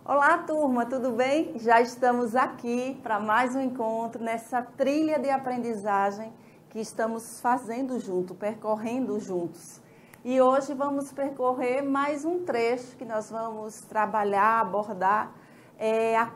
Olá, turma, tudo bem? Já estamos aqui para mais um encontro nessa trilha de aprendizagem que estamos fazendo junto, percorrendo juntos. E hoje vamos percorrer mais um trecho que nós vamos trabalhar, abordar,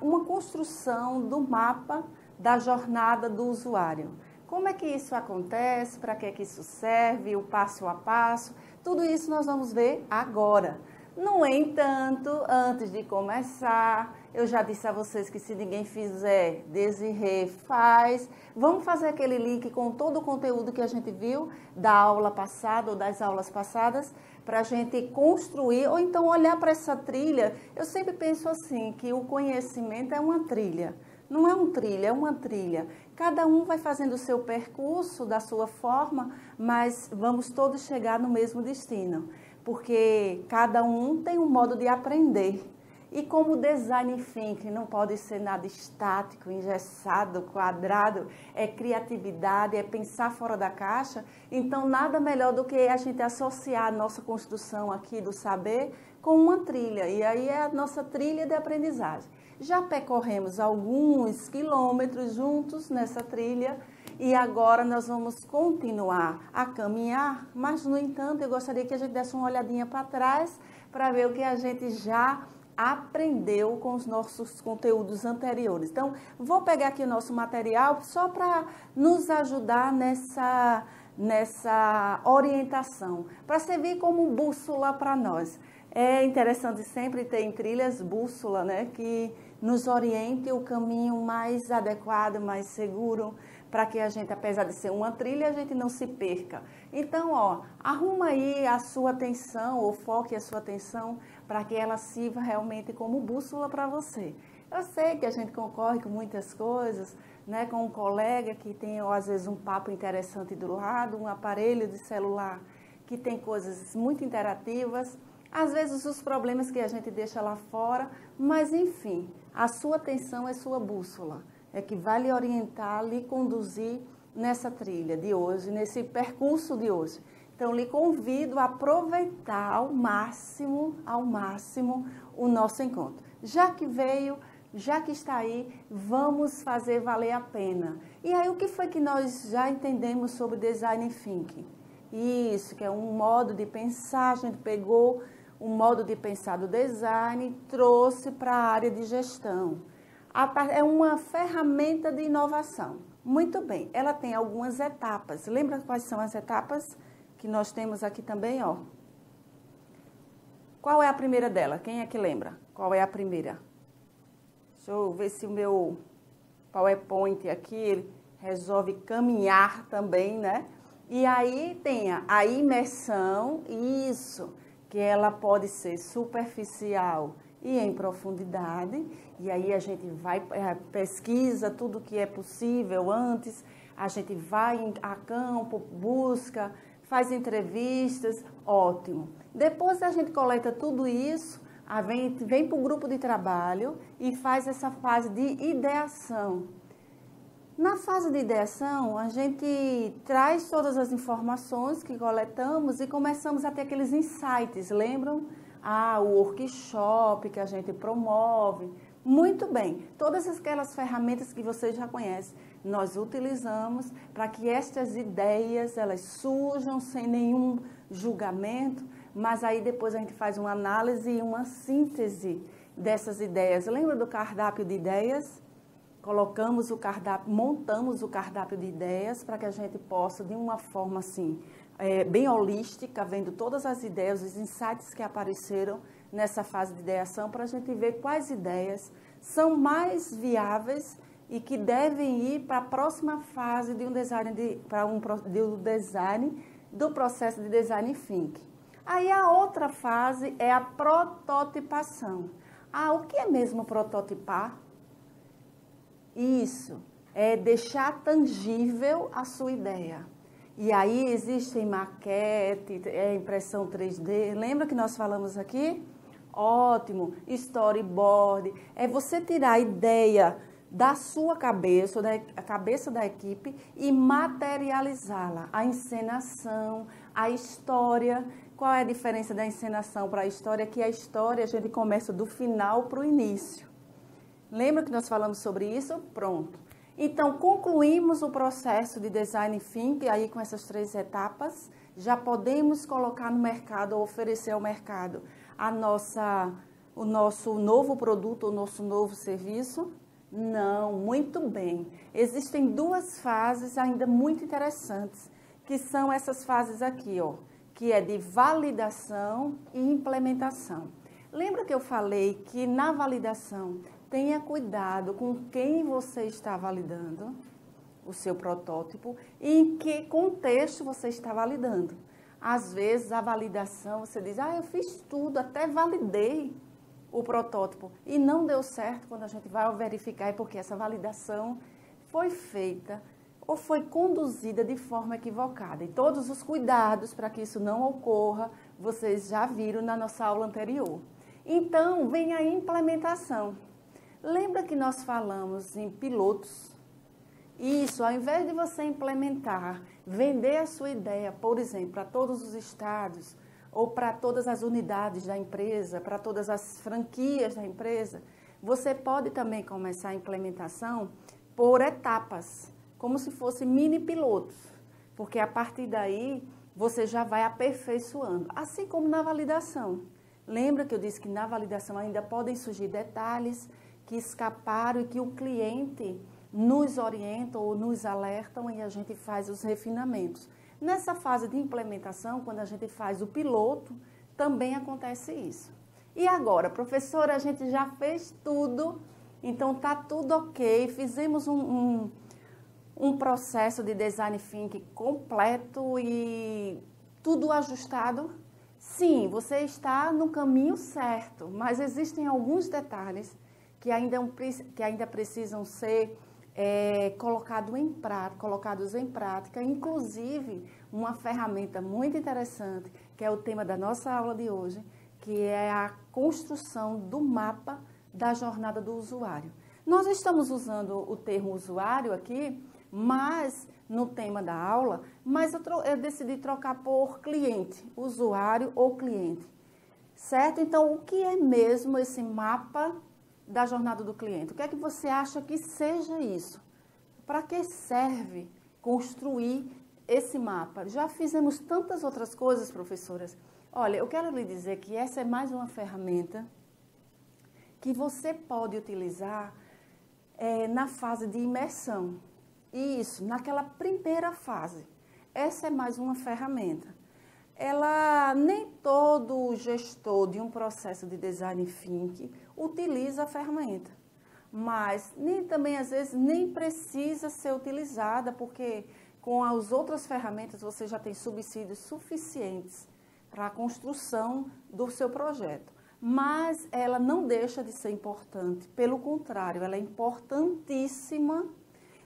uma construção do mapa da jornada do usuário. Como é que isso acontece, para que é que isso serve, o passo a passo, tudo isso nós vamos ver agora. No entanto, antes de começar, eu já disse a vocês que se ninguém fizer, Desirê faz. Vamos fazer aquele link com todo o conteúdo que a gente viu da aula passada ou das aulas passadas, para a gente construir, ou então olhar para essa trilha. Eu sempre penso assim, que o conhecimento é uma trilha. Não é um trilho, é uma trilha. Cada um vai fazendo o seu percurso da sua forma, mas vamos todos chegar no mesmo destino. Porque cada um tem um modo de aprender. E como o design thinking não pode ser nada estático, engessado, quadrado, é criatividade, é pensar fora da caixa, então nada melhor do que a gente associar a nossa construção aqui do saber com uma trilha. E aí é a nossa trilha de aprendizagem. Já percorremos alguns quilômetros juntos nessa trilha e agora nós vamos continuar a caminhar, mas, no entanto, eu gostaria que a gente desse uma olhadinha para trás para ver o que a gente já aprendeu com os nossos conteúdos anteriores. Então, vou pegar aqui o nosso material só para nos ajudar nessa orientação, para servir como bússola para nós. É interessante sempre ter em trilhas bússola, né, que nos oriente o caminho mais adequado, mais seguro, para que a gente, apesar de ser uma trilha, a gente não se perca. Então, arruma aí a sua atenção, ou foque a sua atenção, para que ela sirva realmente como bússola para você. Eu sei que a gente concorre com muitas coisas, né, com um colega que tem, às vezes, um papo interessante do lado, um aparelho de celular que tem coisas muito interativas, às vezes os problemas que a gente deixa lá fora, mas enfim, a sua atenção é sua bússola, é que vai lhe orientar, lhe conduzir nessa trilha de hoje, nesse percurso de hoje. Então, lhe convido a aproveitar ao máximo o nosso encontro. Já que veio, já que está aí, vamos fazer valer a pena. E aí, o que foi que nós já entendemos sobre Design Thinking? Isso, que é um modo de pensar, a gente pegou um modo de pensar do design, trouxe para a área de gestão. É uma ferramenta de inovação. Muito bem, ela tem algumas etapas. Lembra quais são as etapas que nós temos aqui também? Qual é a primeira dela? Quem é que lembra? Qual é a primeira? Deixa eu ver se o meu PowerPoint aqui ele resolve caminhar também, né? E aí tem a imersão, isso, que ela pode ser superficial e em profundidade, e aí a gente vai, pesquisa tudo que é possível antes, a gente vai a campo, busca, faz entrevistas, ótimo. Depois a gente coleta tudo isso, vem para o grupo de trabalho e faz essa fase de ideação. Na fase de ideação, a gente traz todas as informações que coletamos e começamos a ter aqueles insights, lembram? O workshop que a gente promove. Muito bem, todas aquelas ferramentas que vocês já conhecem, nós utilizamos para que estas ideias, elas surjam sem nenhum julgamento, mas aí depois a gente faz uma análise e uma síntese dessas ideias. Lembra do cardápio de ideias? Colocamos o cardápio, montamos o cardápio de ideias para que a gente possa, de uma forma assim, bem holística, vendo todas as ideias, os insights que apareceram nessa fase de ideação, para a gente ver quais ideias são mais viáveis e que devem ir para a próxima fase de um design, do processo de design thinking. Aí a outra fase é a prototipação. O que é mesmo prototipar? Isso, é deixar tangível a sua ideia. E aí existem maquete, impressão 3D. Lembra que nós falamos aqui? Ótimo, storyboard. É você tirar a ideia da sua cabeça, da cabeça da equipe e materializá-la. A encenação, a história, Qual é a diferença da encenação para a história? Que a história a gente começa do final para o início. Lembra que nós falamos sobre isso? Pronto. Então, concluímos o processo de Design Thinking aí com essas 3 etapas. Já podemos colocar no mercado, ou oferecer ao mercado o nosso novo produto, o nosso novo serviço? Não, muito bem. Existem 2 fases ainda muito interessantes, que são essas fases aqui, ó, que é de validação e implementação. Lembra que eu falei que na validação, tenha cuidado com quem você está validando o seu protótipo e em que contexto você está validando. Às vezes, a validação, você diz, eu fiz tudo, até validei o protótipo e não deu certo quando a gente vai verificar, é porque essa validação foi feita ou foi conduzida de forma equivocada. E todos os cuidados para que isso não ocorra, vocês já viram na nossa aula anterior. Então, vem a implementação. Lembra que nós falamos em pilotos? Isso, ao invés de você implementar, vender a sua ideia, por exemplo, para todos os estados, ou para todas as unidades da empresa, para todas as franquias da empresa, você pode também começar a implementação por etapas, como se fossem mini pilotos, porque a partir daí você já vai aperfeiçoando, assim como na validação. Lembra que eu disse que na validação ainda podem surgir detalhes que escaparam e que o cliente nos orienta ou nos alertam e a gente faz os refinamentos. Nessa fase de implementação, quando a gente faz o piloto, também acontece isso. E agora, professora, a gente já fez tudo, então está tudo ok, fizemos um processo de Design Thinking completo e tudo ajustado? Sim, você está no caminho certo, mas existem alguns detalhes que ainda precisam ser colocados em prática, inclusive uma ferramenta muito interessante, que é o tema da nossa aula de hoje, que é a construção do mapa da jornada do usuário. Nós estamos usando o termo usuário aqui, mas no tema da aula, mas eu decidi trocar por cliente, usuário ou cliente, certo? Então, o que é mesmo esse mapa da jornada do cliente? O que é que você acha que seja isso? Para que serve construir esse mapa? Já fizemos tantas outras coisas, professoras. Olha, eu quero lhe dizer que essa é mais uma ferramenta que você pode utilizar na fase de imersão. Isso, naquela primeira fase. Essa é mais uma ferramenta. Nem todo gestor de um processo de Design Thinking utiliza a ferramenta, mas também às vezes nem precisa ser utilizada, porque com as outras ferramentas você já tem subsídios suficientes para a construção do seu projeto. Mas ela não deixa de ser importante, pelo contrário, ela é importantíssima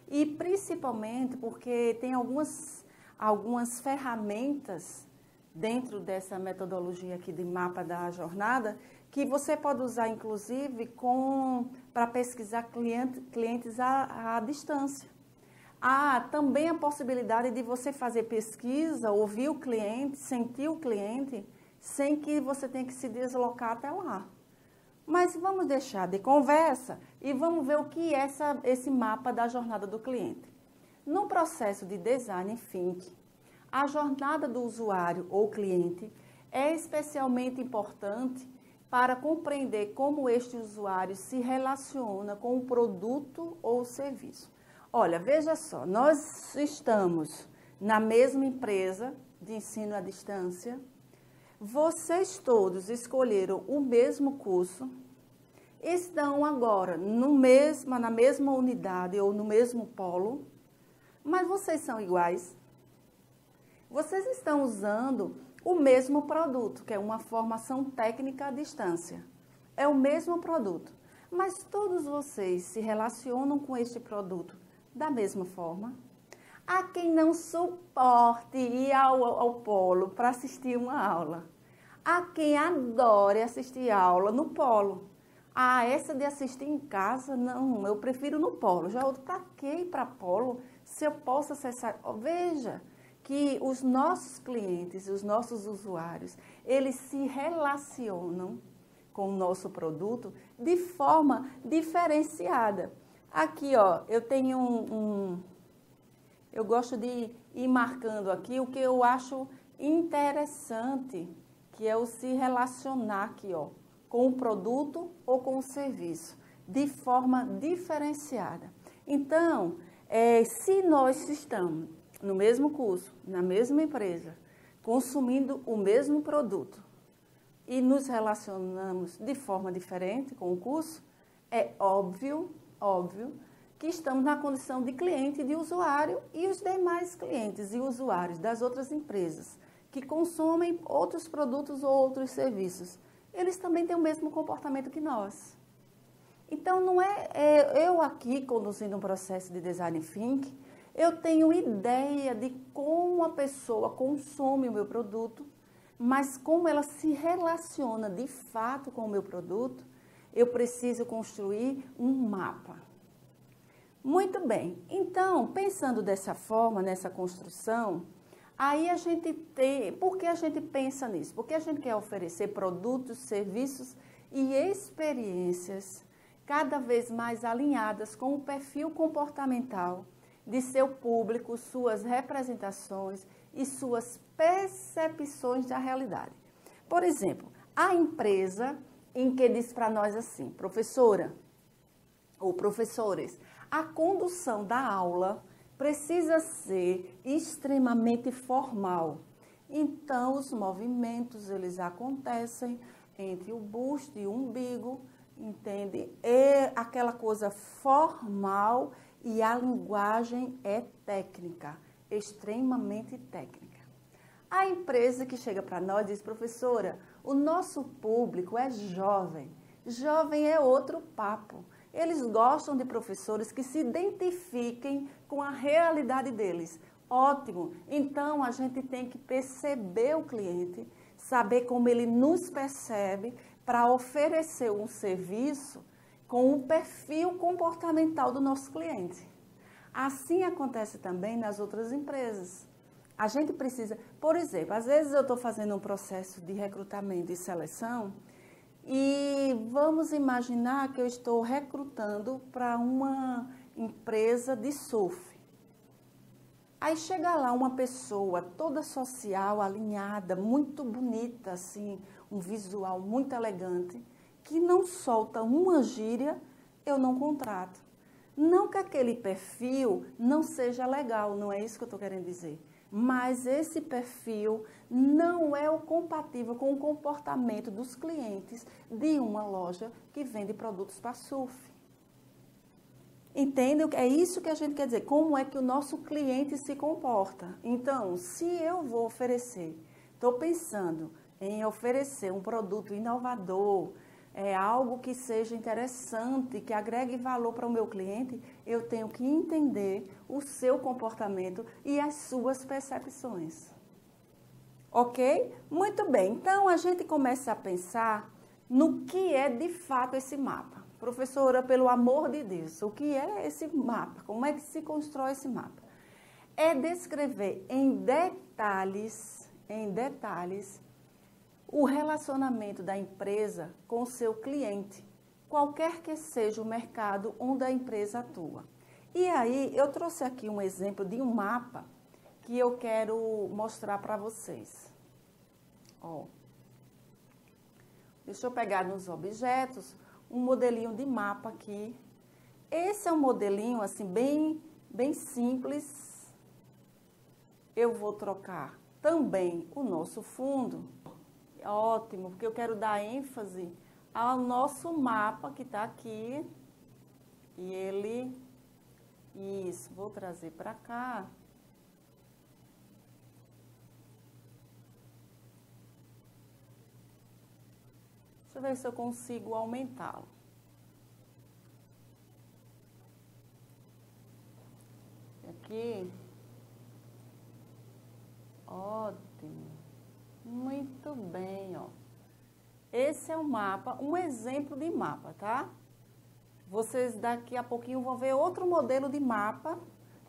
e principalmente porque tem algumas ferramentas dentro dessa metodologia aqui de mapa da jornada, que você pode usar, inclusive, para pesquisar clientes à distância. Há também a possibilidade de você fazer pesquisa, ouvir o cliente, sentir o cliente, sem que você tenha que se deslocar até lá. Mas vamos deixar de conversa e vamos ver o que é esse mapa da jornada do cliente. No processo de Design Thinking, a jornada do usuário ou cliente é especialmente importante para compreender como este usuário se relaciona com o produto ou o serviço. Olha, veja só, nós estamos na mesma empresa de ensino à distância, vocês todos escolheram o mesmo curso, estão agora na mesma unidade ou no mesmo polo, mas vocês são iguais. Vocês estão usando o mesmo produto, que é uma formação técnica à distância. É o mesmo produto, mas todos vocês se relacionam com este produto da mesma forma. Há quem não suporte ir ao polo para assistir uma aula. Há quem adore assistir aula no polo. Essa de assistir em casa, não, eu prefiro no polo. Já outro, para que ir para polo se eu posso acessar? Veja que os nossos clientes, os nossos usuários, eles se relacionam com o nosso produto de forma diferenciada. Aqui, ó, eu tenho eu gosto de ir marcando aqui o que eu acho interessante, que é o se relacionar aqui, ó, com o produto ou com o serviço, de forma diferenciada. Então, se nós estamos no mesmo curso, na mesma empresa, consumindo o mesmo produto e nos relacionamos de forma diferente com o curso, é óbvio que estamos na condição de cliente e de usuário, e os demais clientes e usuários das outras empresas que consomem outros produtos ou outros serviços, eles também têm o mesmo comportamento que nós. Então, não eu aqui conduzindo um processo de design thinking, eu tenho ideia de como a pessoa consome o meu produto, mas como ela se relaciona de fato com o meu produto, eu preciso construir um mapa. Muito bem, então, pensando dessa forma, nessa construção, aí a gente tem... Por que a gente pensa nisso? Porque a gente quer oferecer produtos, serviços e experiências cada vez mais alinhadas com o perfil comportamental de seu público, suas representações e suas percepções da realidade. Por exemplo, a empresa em que diz para nós assim, professora ou professores, a condução da aula precisa ser extremamente formal. Então, os movimentos, eles acontecem entre o busto e o umbigo, entende? É aquela coisa formal e a linguagem é técnica, extremamente técnica. A empresa que chega para nós diz, professora, o nosso público é jovem. Jovem é outro papo. Eles gostam de professores que se identifiquem com a realidade deles. Ótimo! Então, a gente tem que perceber o cliente, saber como ele nos percebe para oferecer um serviço com o perfil comportamental do nosso cliente. Assim acontece também nas outras empresas. A gente precisa, por exemplo, às vezes eu estou fazendo um processo de recrutamento e seleção e vamos imaginar que eu estou recrutando para uma empresa de surf. Aí chega lá uma pessoa toda social, alinhada, muito bonita, assim, um visual muito elegante, que não solta uma gíria, eu não contrato. Não que aquele perfil não seja legal, não é isso que eu estou querendo dizer. Mas esse perfil não é o compatível com o comportamento dos clientes de uma loja que vende produtos para surf. Entende? É isso que a gente quer dizer. Como é que o nosso cliente se comporta? Então, se eu vou oferecer, estou pensando em oferecer um produto inovador, algo que seja interessante, que agregue valor para o meu cliente, eu tenho que entender o seu comportamento e as suas percepções. Ok? Muito bem. Então, a gente começa a pensar no que é de fato esse mapa. Professora, pelo amor de Deus, o que é esse mapa? Como é que se constrói esse mapa? É descrever em detalhes, o relacionamento da empresa com o seu cliente, qualquer que seja o mercado onde a empresa atua. E aí, eu trouxe aqui um exemplo de um mapa que eu quero mostrar para vocês. Ó, deixa eu pegar nos objetos um modelinho de mapa aqui. Esse é um modelinho assim bem simples. Eu vou trocar também o nosso fundo. Ótimo, porque eu quero dar ênfase ao nosso mapa que está aqui. E isso, vou trazer para cá. Deixa eu ver se eu consigo aumentá-lo. Aqui. Ótimo. Muito bem, ó. Esse é o mapa, um exemplo de mapa, tá? Vocês daqui a pouquinho vão ver outro modelo de mapa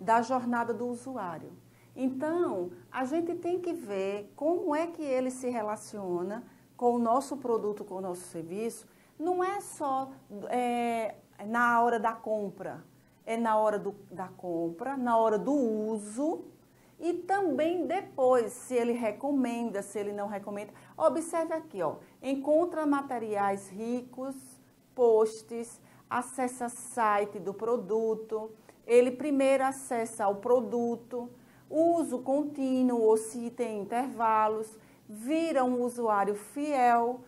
da jornada do usuário. Então, a gente tem que ver como é que ele se relaciona com o nosso produto, com o nosso serviço. Não é só na hora da compra, é na hora da compra, na hora do uso e também depois, se ele recomenda, se ele não recomenda. Observe aqui, ó, encontra materiais ricos, posts, acessa site do produto, ele primeiro acessa o produto, uso contínuo ou se tem intervalos, vira um usuário fiel,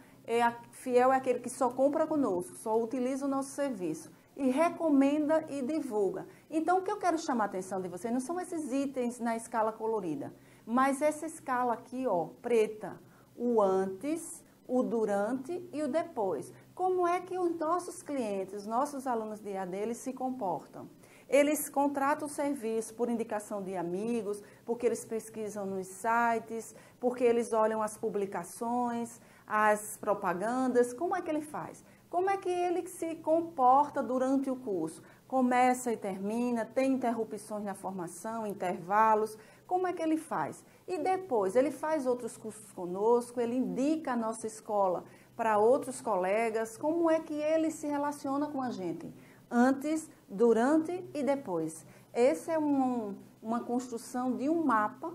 fiel é aquele que só compra conosco, só utiliza o nosso serviço e recomenda e divulga. Então, o que eu quero chamar a atenção de vocês não são esses itens na escala colorida, mas essa escala aqui, ó, preta, o antes, o durante e o depois. Como é que os nossos clientes, os nossos alunos de EAD, eles se comportam? Eles contratam o serviço por indicação de amigos, porque eles pesquisam nos sites, porque eles olham as publicações, as propagandas. Como é que ele faz? Como é que ele se comporta durante o curso? Começa e termina, tem interrupções na formação, intervalos. Como é que ele faz? E depois, ele faz outros cursos conosco, ele indica a nossa escola para outros colegas. Como é que ele se relaciona com a gente? Antes, durante e depois. Essa é uma construção de um mapa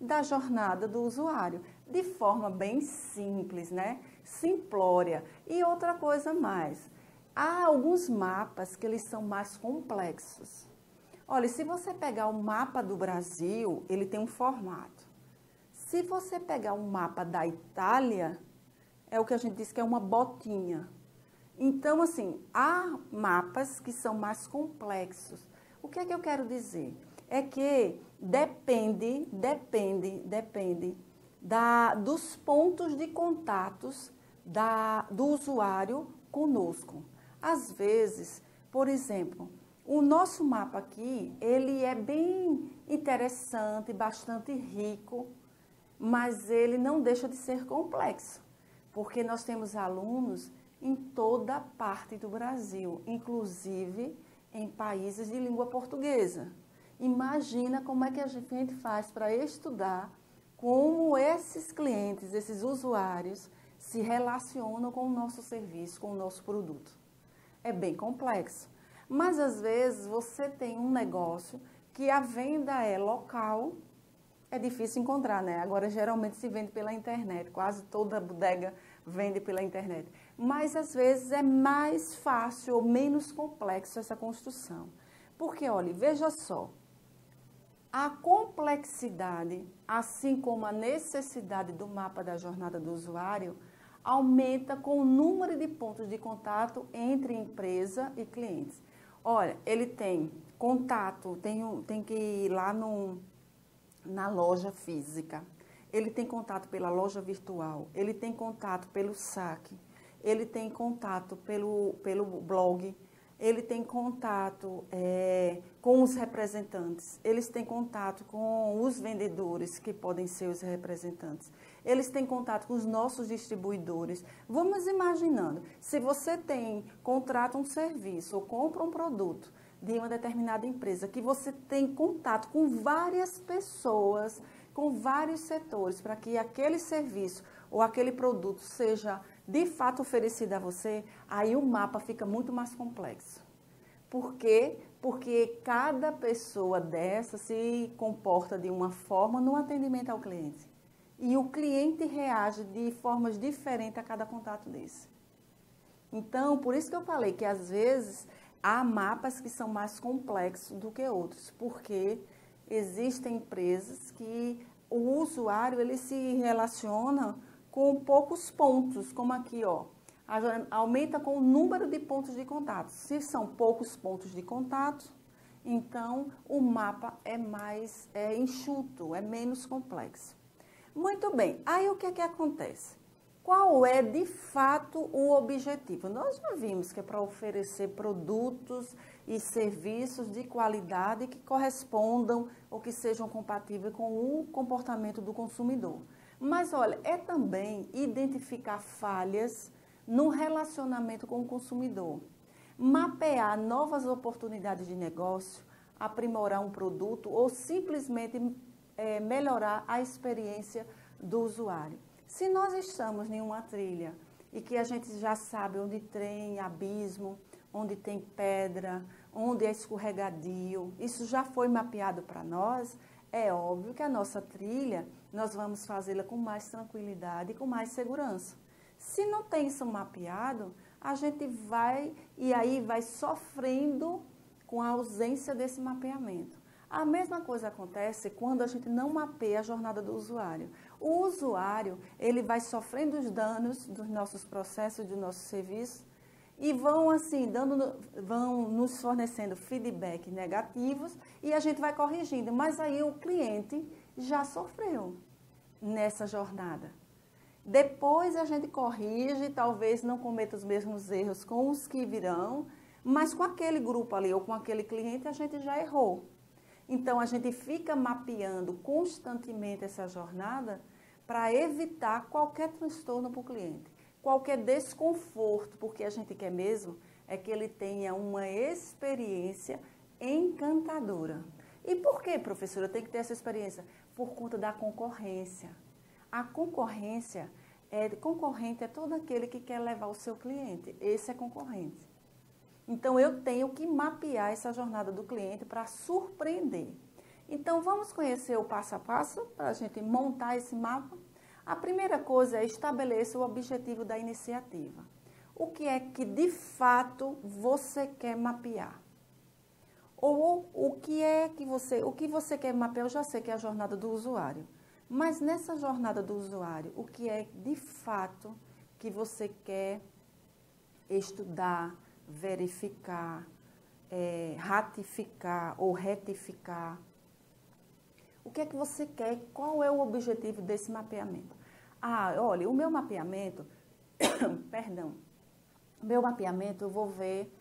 da jornada do usuário, de forma bem simples, né? Simplória. E outra coisa mais, há alguns mapas que eles são mais complexos. Olha, se você pegar o mapa do Brasil, ele tem um formato. Se você pegar um mapa da Itália, é o que a gente diz que é uma botinha. Então, assim, há mapas que são mais complexos. O que é que eu quero dizer? É que depende dos pontos de contatos do usuário conosco. Às vezes, por exemplo, o nosso mapa aqui, ele é bem interessante, bastante rico, mas ele não deixa de ser complexo, porque nós temos alunos em toda parte do Brasil, inclusive em países de língua portuguesa. Imagina como é que a gente faz para estudar como esses clientes, esses usuários, se relacionam com o nosso serviço, com o nosso produto. É bem complexo. Mas, às vezes, você tem um negócio que a venda é local, é difícil encontrar, né? Agora, geralmente, se vende pela internet. Quase toda bodega vende pela internet. Mas, às vezes, é mais fácil ou menos complexo essa construção. Porque, olha, veja só, a complexidade, assim como a necessidade do mapa da jornada do usuário, aumenta com o número de pontos de contato entre empresa e clientes. Olha, ele tem contato, tem que ir lá na loja física, ele tem contato pela loja virtual, ele tem contato pelo saque, ele tem contato pelo blog, ele tem contato com os representantes, eles têm contato com os vendedores, que podem ser os representantes, eles têm contato com os nossos distribuidores. Vamos imaginando, se você contrata um serviço ou compra um produto de uma determinada empresa, que você tem contato com várias pessoas, com vários setores, para que aquele serviço ou aquele produto seja de fato oferecido a você, aí o mapa fica muito mais complexo. Por quê? Porque cada pessoa dessa se comporta de uma forma no atendimento ao cliente. E o cliente reage de formas diferentes a cada contato desse. Então, por isso que eu falei que às vezes há mapas que são mais complexos do que outros, porque existem empresas que o usuário ele se relaciona com poucos pontos, como aqui, ó, aumenta com o número de pontos de contato. Se são poucos pontos de contato, então o mapa é mais enxuto, é menos complexo. Muito bem, aí o que é que acontece? Qual é de fato o objetivo? Nós já vimos que é para oferecer produtos e serviços de qualidade que correspondam ou que sejam compatíveis com o comportamento do consumidor. Mas olha, é também identificar falhas no relacionamento com o consumidor, mapear novas oportunidades de negócio, aprimorar um produto ou simplesmente melhorar a experiência do usuário. Se nós estamos em uma trilha e que a gente já sabe onde tem abismo, onde tem pedra, onde é escorregadio, isso já foi mapeado para nós, é óbvio que a nossa trilha, nós vamos fazê-la com mais tranquilidade e com mais segurança. Se não tem isso mapeado, a gente vai e aí vai sofrendo com a ausência desse mapeamento. A mesma coisa acontece quando a gente não mapeia a jornada do usuário. O usuário, ele vai sofrendo os danos dos nossos processos, do nosso serviço, e vão assim, vão nos fornecendo feedback negativos e a gente vai corrigindo. Mas aí o cliente já sofreu nessa jornada. Depois a gente corrige, talvez não cometa os mesmos erros com os que virão, mas com aquele grupo ali ou com aquele cliente a gente já errou. Então, a gente fica mapeando constantemente essa jornada para evitar qualquer transtorno para o cliente, qualquer desconforto, porque a gente quer mesmo é que ele tenha uma experiência encantadora. E por que, professora, tem que ter essa experiência? Por conta da concorrência. A concorrente é todo aquele que quer levar o seu cliente. Esse é concorrente. Então, eu tenho que mapear essa jornada do cliente para surpreender. Então, vamos conhecer o passo a passo para a gente montar esse mapa? A primeira coisa é estabelecer o objetivo da iniciativa. O que é que, de fato, você quer mapear? Ou o que você quer mapear, eu já sei que é a jornada do usuário. Mas nessa jornada do usuário, o que é, de fato, que você quer estudar, verificar, ratificar ou retificar? O que é que você quer? Qual é o objetivo desse mapeamento? Ah, olha, o meu mapeamento, perdão, meu mapeamento eu vou ver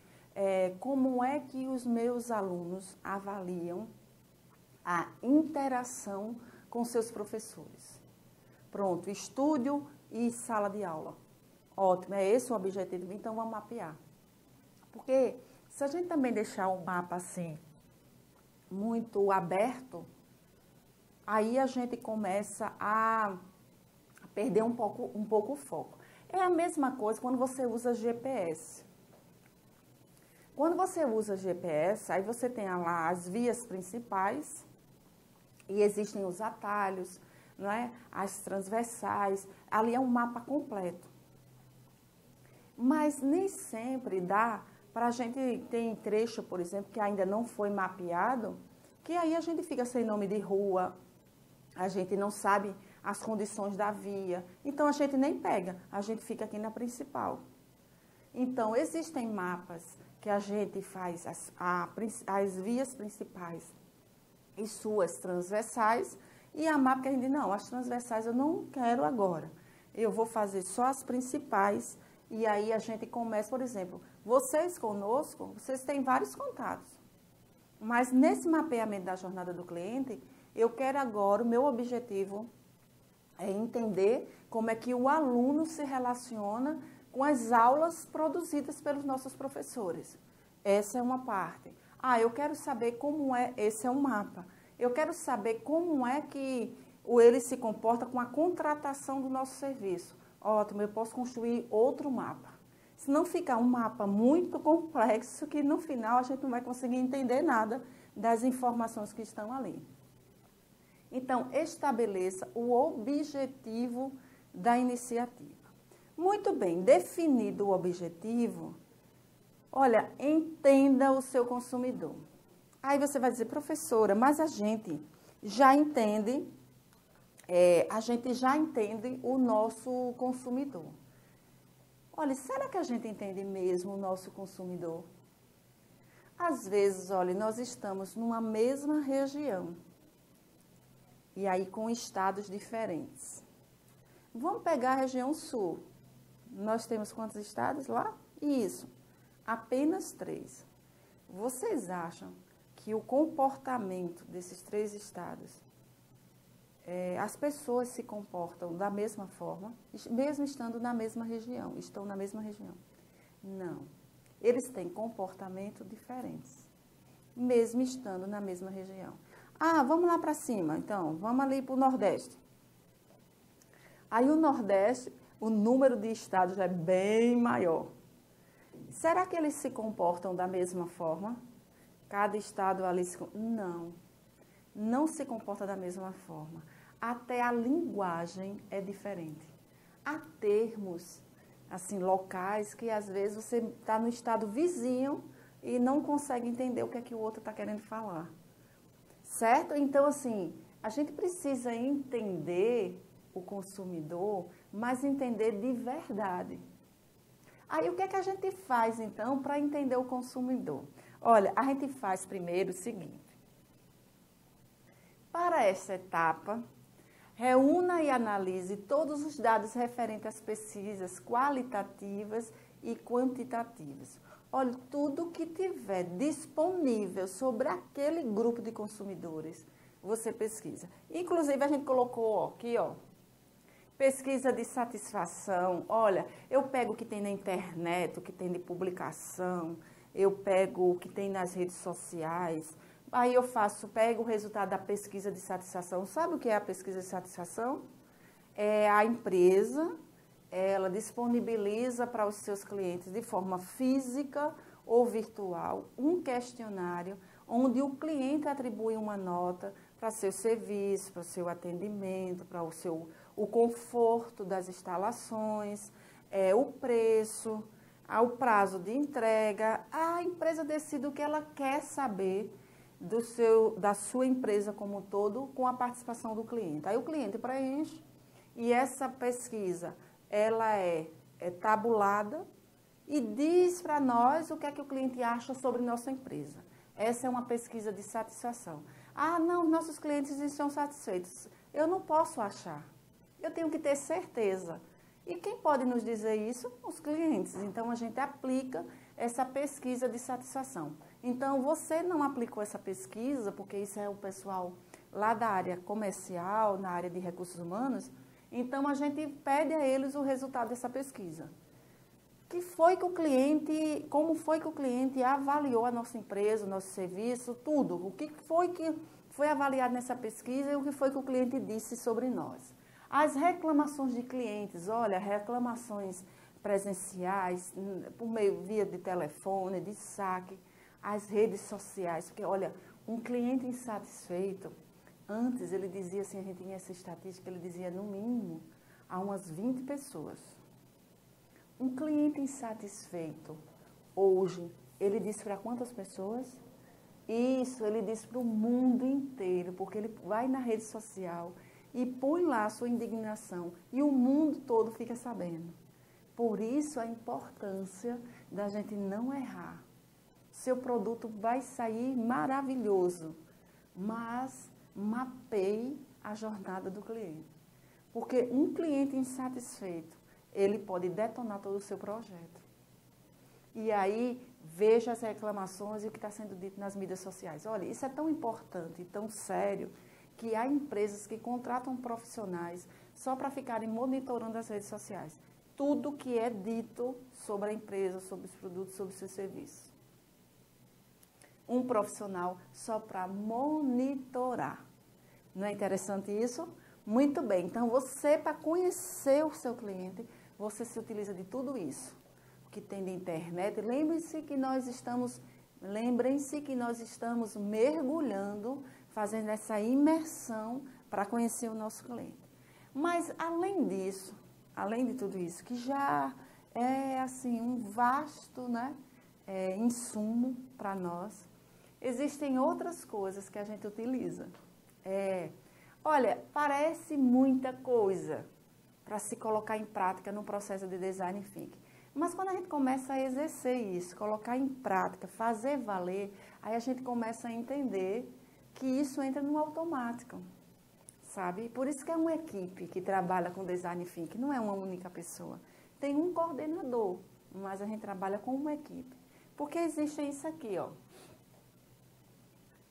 como é que os meus alunos avaliam a interação com seus professores. Pronto, estúdio e sala de aula. Ótimo, é esse o objetivo, então vamos mapear. Porque se a gente também deixar o mapa assim, muito aberto, aí a gente começa a perder um pouco o foco. É a mesma coisa quando você usa GPS. Quando você usa GPS, aí você tem lá as vias principais e existem os atalhos, não é? As transversais, ali é um mapa completo. Mas nem sempre dá para a gente ter trecho, por exemplo, que ainda não foi mapeado, que aí a gente fica sem nome de rua, a gente não sabe as condições da via, então a gente nem pega, a gente fica aqui na principal. Então, existem mapas que a gente faz as vias principais e suas transversais, e a mapa que a gente diz, não, as transversais eu não quero agora, eu vou fazer só as principais, e aí a gente começa, por exemplo, vocês conosco, vocês têm vários contatos, mas nesse mapeamento da jornada do cliente, eu quero agora, o meu objetivo é entender como é que o aluno se relaciona com as aulas produzidas pelos nossos professores. Essa é uma parte. Ah, eu quero saber como é, esse é um mapa. Eu quero saber como é que ele se comporta com a contratação do nosso serviço. Ótimo, eu posso construir outro mapa. Senão fica um mapa muito complexo que no final a gente não vai conseguir entender nada das informações que estão ali. Então, estabeleça o objetivo da iniciativa. Muito bem, definido o objetivo, olha, entenda o seu consumidor. Aí você vai dizer, professora, mas a gente já entende o nosso consumidor. Olha, será que a gente entende mesmo o nosso consumidor? Às vezes, olha, nós estamos numa mesma região, e aí com estados diferentes. Vamos pegar a região sul. Nós temos quantos estados lá? Isso, apenas 3. Vocês acham que o comportamento desses 3 estados, as pessoas se comportam da mesma forma, mesmo estando na mesma região, estão na mesma região? Não. Eles têm comportamento diferentes. mesmo estando na mesma região. Ah, vamos lá para cima, então, vamos ali para o Nordeste. Aí o Nordeste, o número de estados é bem maior. Será que eles se comportam da mesma forma? Cada estado ali se... Não se comporta da mesma forma. Até a linguagem é diferente. Há termos, assim, locais que às vezes você está no estado vizinho e não consegue entender o que é que o outro está querendo falar. Certo? Então, assim, a gente precisa entender o consumidor, mas entender de verdade. Aí, o que é que a gente faz, então, para entender o consumidor? Olha, a gente faz primeiro o seguinte. Para esta etapa, reúna e analise todos os dados referentes às pesquisas qualitativas e quantitativas. Olha, tudo que tiver disponível sobre aquele grupo de consumidores, você pesquisa. Inclusive, a gente colocou aqui, ó, pesquisa de satisfação. Olha, eu pego o que tem na internet, o que tem de publicação, eu pego o que tem nas redes sociais. Aí eu pego o resultado da pesquisa de satisfação. Sabe o que é a pesquisa de satisfação? É a empresa, ela disponibiliza para os seus clientes de forma física ou virtual um questionário onde o cliente atribui uma nota para seu serviço, para o seu atendimento, para o conforto das instalações, o preço, o prazo de entrega. A empresa decide o que ela quer saber da sua empresa como um todo, com a participação do cliente. Aí o cliente preenche e essa pesquisa ela é tabulada e diz para nós o que é que o cliente acha sobre nossa empresa. Essa é uma pesquisa de satisfação. Ah, não, nossos clientes estão satisfeitos. Eu não posso achar. Eu tenho que ter certeza. E quem pode nos dizer isso? Os clientes. Então, a gente aplica essa pesquisa de satisfação. Então, você não aplicou essa pesquisa, porque isso é o pessoal lá da área comercial, na área de recursos humanos. Então, a gente pede a eles o resultado dessa pesquisa. Como foi que o cliente avaliou a nossa empresa, o nosso serviço, tudo. O que foi avaliado nessa pesquisa e o que foi que o cliente disse sobre nós. As reclamações de clientes, olha, reclamações presenciais, por meio via de telefone, de saque, as redes sociais, porque, olha, um cliente insatisfeito, antes ele dizia assim, a gente tinha essa estatística, ele dizia no mínimo a umas 20 pessoas. Um cliente insatisfeito, hoje, ele diz para quantas pessoas? Isso, ele diz para o mundo inteiro, porque ele vai na rede social e põe lá a sua indignação e o mundo todo fica sabendo. Por isso a importância da gente não errar. Seu produto vai sair maravilhoso, mas mapeie a jornada do cliente. Porque um cliente insatisfeito, ele pode detonar todo o seu projeto. E aí, veja as reclamações e o que está sendo dito nas mídias sociais. Olha, isso é tão importante e tão sério que há empresas que contratam profissionais só para ficarem monitorando as redes sociais. Tudo que é dito sobre a empresa, sobre os produtos, sobre os seus serviços. Um profissional só para monitorar. Não é interessante isso? Muito bem. Então, você, para conhecer o seu cliente, você se utiliza de tudo isso. O que tem de internet. Lembrem-se que nós estamos mergulhando, fazendo essa imersão para conhecer o nosso cliente. Mas, além disso, além de tudo isso, que já é assim um vasto, né, insumo para nós, existem outras coisas que a gente utiliza. Olha, parece muita coisa para se colocar em prática no processo de design thinking. Mas quando a gente começa a exercer isso, colocar em prática, fazer valer, aí a gente começa a entender que isso entra no automático, sabe? Por isso que é uma equipe que trabalha com design thinking, não é uma única pessoa. Tem um coordenador, mas a gente trabalha com uma equipe. Porque existe isso aqui, ó.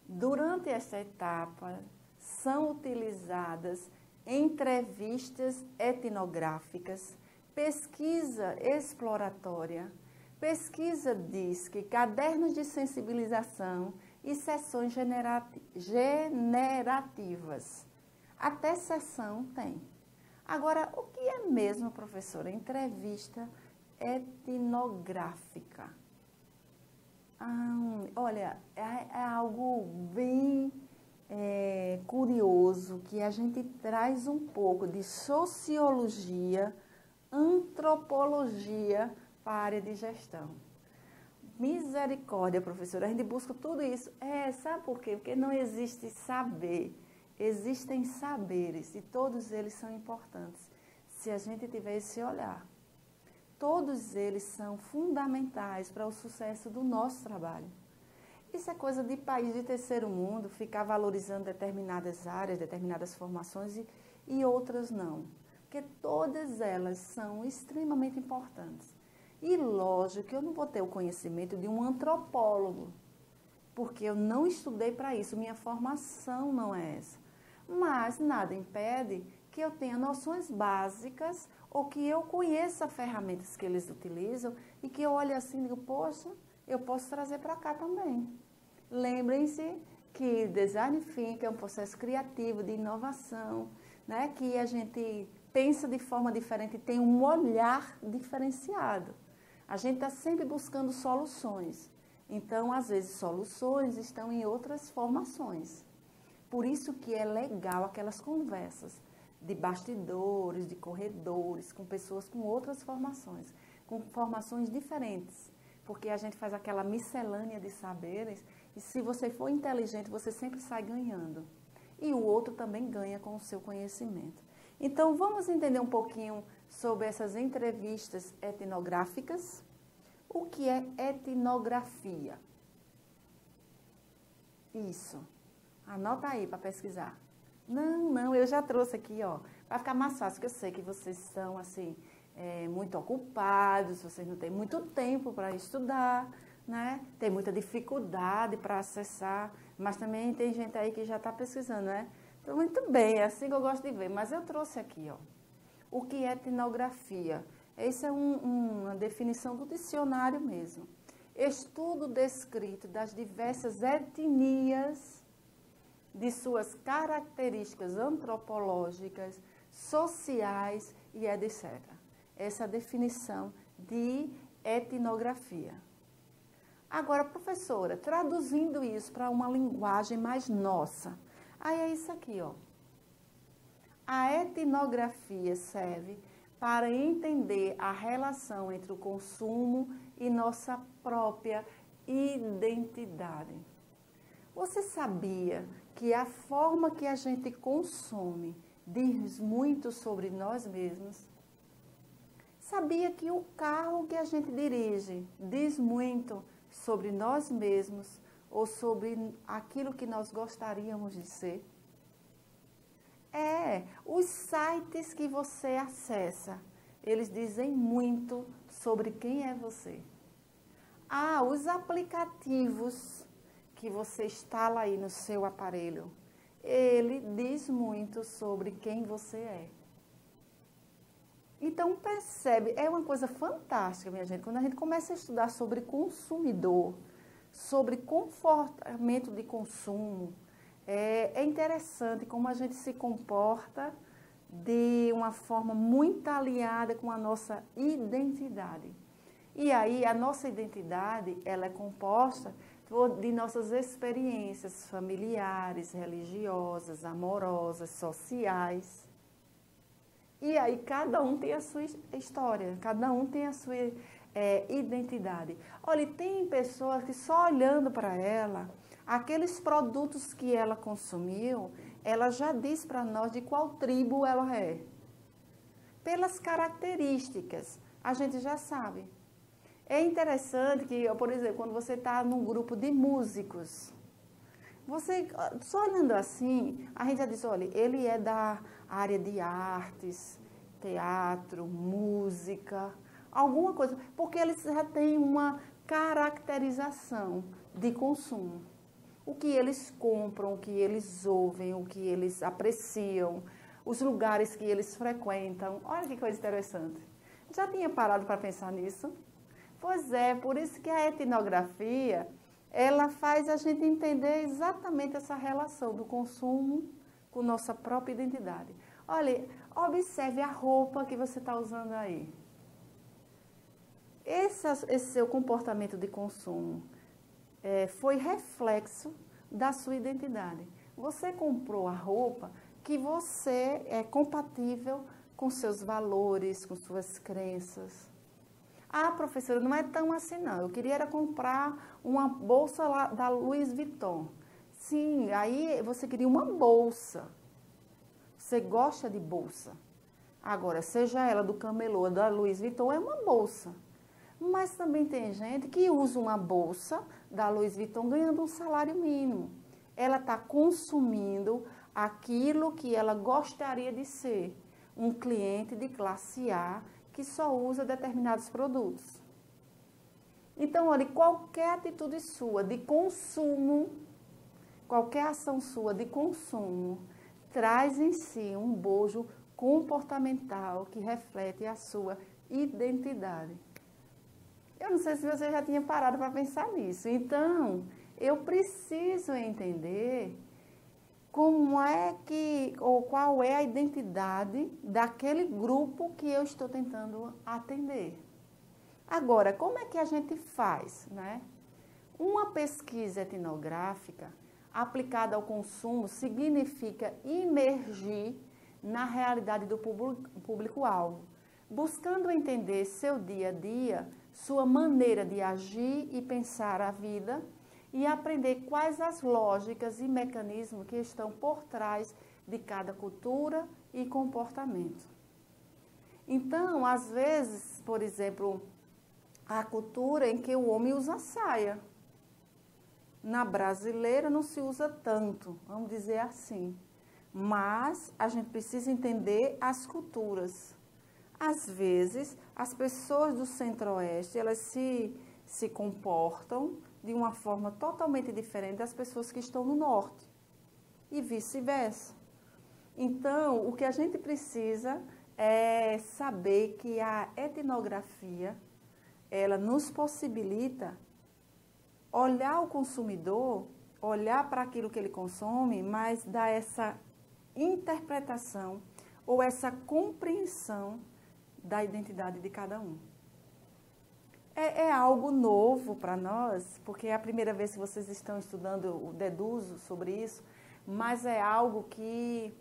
Durante esta etapa, são utilizadas entrevistas etnográficas, pesquisa exploratória, pesquisa DISC, cadernos de sensibilização e sessões generativas. Até sessão tem. Agora, o que é mesmo, professora? Entrevista etnográfica. Olha, é algo bem curioso, que a gente traz um pouco de sociologia, antropologia para a área de gestão. Misericórdia, professora, a gente busca tudo isso. Sabe por quê? Porque não existe saber, existem saberes e todos eles são importantes. Se a gente tiver esse olhar, todos eles são fundamentais para o sucesso do nosso trabalho. Isso é coisa de país de terceiro mundo, ficar valorizando determinadas áreas, determinadas formações e outras não. Porque todas elas são extremamente importantes. E lógico que eu não vou ter o conhecimento de um antropólogo, porque eu não estudei para isso, minha formação não é essa. Mas nada impede que eu tenha noções básicas ou que eu conheça ferramentas que eles utilizam e que eu olhe assim e digo, poxa, eu posso trazer para cá também. Lembrem-se que design thinking é um processo criativo de inovação, né? Que a gente pensa de forma diferente e tem um olhar diferenciado. A gente está sempre buscando soluções. Então, às vezes, soluções estão em outras formações. Por isso que é legal aquelas conversas de bastidores, de corredores, com pessoas com outras formações, com formações diferentes. Porque a gente faz aquela miscelânea de saberes e se você for inteligente, você sempre sai ganhando. E o outro também ganha com o seu conhecimento. Então, vamos entender um pouquinho sobre essas entrevistas etnográficas. O que é etnografia? Isso. Anota aí para pesquisar. Não, eu já trouxe aqui, ó. Vai ficar mais fácil, porque eu sei que vocês são, assim, muito ocupados, vocês não têm muito tempo para estudar, né? Tem muita dificuldade para acessar, mas também tem gente aí que já está pesquisando, né? Então, muito bem, é assim que eu gosto de ver. Mas eu trouxe aqui, ó. O que é etnografia? Essa é uma definição do dicionário mesmo. Estudo descrito das diversas etnias, de suas características antropológicas, sociais e etc. Essa é a definição de etnografia. Agora, professora, traduzindo isso para uma linguagem mais nossa, aí é isso aqui, ó. A etnografia serve para entender a relação entre o consumo e nossa própria identidade. Você sabia que a forma que a gente consome diz muito sobre nós mesmos? Sabia que o carro que a gente dirige diz muito sobre nós mesmos ou sobre aquilo que nós gostaríamos de ser? Os sites que você acessa, eles dizem muito sobre quem é você. Os aplicativos que você instala aí no seu aparelho, ele diz muito sobre quem você é. Então, percebe, é uma coisa fantástica, minha gente, quando a gente começa a estudar sobre consumidor, sobre comportamento de consumo, é interessante como a gente se comporta de uma forma muito alinhada com a nossa identidade. E aí, a nossa identidade, ela é composta de nossas experiências familiares, religiosas, amorosas, sociais. E aí, cada um tem a sua história, cada um tem a sua identidade. Olha, tem pessoas que só olhando para ela, aqueles produtos que ela consumiu, ela já diz para nós de qual tribo ela é. Pelas características, a gente já sabe. É interessante que, por exemplo, quando você está num grupo de músicos, você, só olhando assim, a gente já diz, olha, ele é da área de artes, teatro, música, alguma coisa, porque eles já têm uma caracterização de consumo. O que eles compram, o que eles ouvem, o que eles apreciam, os lugares que eles frequentam. Olha que coisa interessante. Já tinha parado para pensar nisso? Pois é, por isso que a etnografia, ela faz a gente entender exatamente essa relação do consumo com nossa própria identidade. Olha, observe a roupa que você está usando aí. Esse seu comportamento de consumo foi reflexo da sua identidade. Você comprou a roupa que você é compatível com seus valores, com suas crenças. Ah, professora, não é tão assim não. Eu queria era comprar uma bolsa lá da Louis Vuitton. Sim, aí você queria uma bolsa. Você gosta de bolsa. Agora, seja ela do camelô ou da Louis Vuitton, é uma bolsa. Mas também tem gente que usa uma bolsa da Louis Vuitton ganhando um salário mínimo. Ela está consumindo aquilo que ela gostaria de ser. Um cliente de classe A que só usa determinados produtos. Então, olha, qualquer atitude sua de consumo, qualquer ação sua de consumo, traz em si um bojo comportamental que reflete a sua identidade. Eu não sei se você já tinha parado para pensar nisso. Então, eu preciso entender como é que, ou qual é a identidade daquele grupo que eu estou tentando atender. Agora, como é que a gente faz, né? Uma pesquisa etnográfica aplicada ao consumo significa imergir na realidade do público-alvo, buscando entender seu dia a dia, sua maneira de agir e pensar a vida, e aprender quais as lógicas e mecanismos que estão por trás de cada cultura e comportamento. Então, às vezes, por exemplo, a cultura em que o homem usa saia. Na brasileira não se usa tanto, vamos dizer assim. Mas a gente precisa entender as culturas. Às vezes, as pessoas do Centro-Oeste, elas se comportam de uma forma totalmente diferente das pessoas que estão no Norte. E vice-versa. Então, o que a gente precisa é saber que a etnografia, ela nos possibilita olhar o consumidor, olhar para aquilo que ele consome, mas dar essa interpretação ou essa compreensão da identidade de cada um. É algo novo para nós, porque é a primeira vez que vocês estão estudando o Deduzo sobre isso, mas é algo que